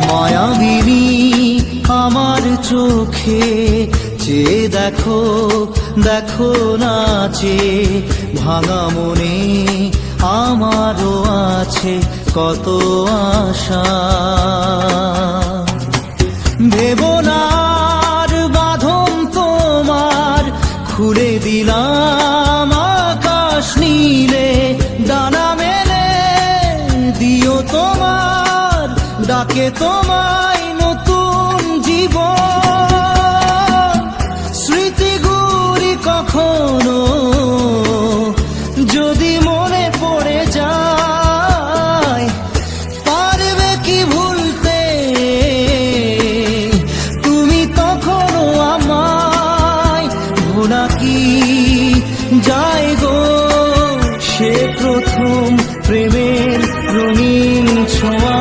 মায়াবিনী আমার চোখে চেয়ে দেখো, দেখো নাচে ভাঙা মনে আমারও আছে কত আশা। ভেবনার বাঁধন তোমার খুলে দিলাম আকাশ নীলে, ডানা মেলে দিও তোমার ডাকে তোমায় নতুন জীবন। স্মৃতিগুলি কখনো যদি মনে পড়ে যায়, পারবে কি ভুলতে তুমি তখনও আমায়? ভোলা কি যায় গো সে প্রথম প্রেমের রঙিন ছোঁয়া।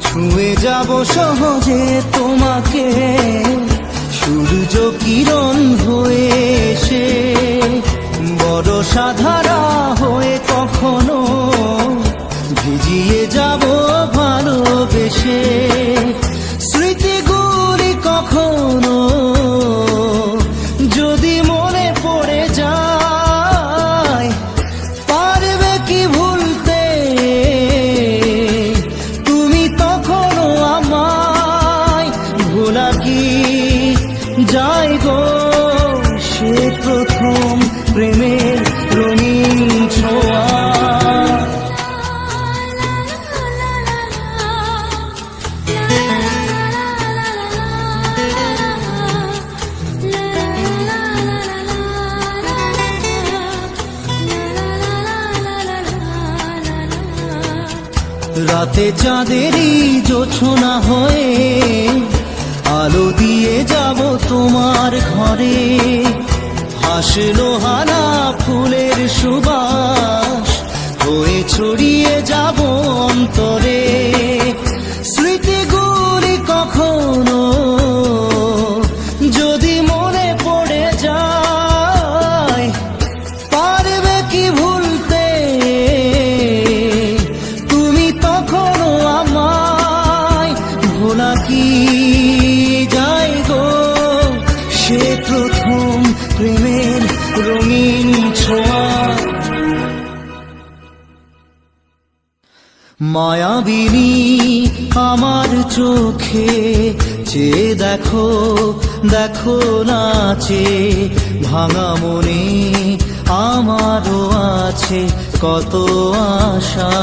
ছুঁয়ে যাব সহজে তোমাকে সূর্য কিরণ হয়ে এসে, বড় সাধারা হয়ে কখনো ভিজিয়ে যাব ভালোবেসে। স্মৃতিগুলি কখনো যদি মনে পড়ে যায়, পারবে কি ভুলতে তুমি তখনও আমায়? ভোলা কি যায় গো সে প্রথম প্রেমের রঙিন ছোঁয়া। রাতে চাঁদেরই জোছনা হয়ে আলো দিয়ে যাব তোমার ঘরে, হাসলো হানা ফুলের সুবাস হয়ে ছড়িয়ে যাব অন্তরে। স্মৃতিগুলি কখনো যদি মনে পড়ে যায়, পারবে কি ভুলতে তুমি তখনও আমায়? ভোলা কি যায় গো সে প্রথম প্রেমের রঙিন ছোঁয়া। মায়াবিনী আমার চোখে চেয়ে দেখো, দেখো নাচে ভাঙা মনে আমারও আছে কত আশা।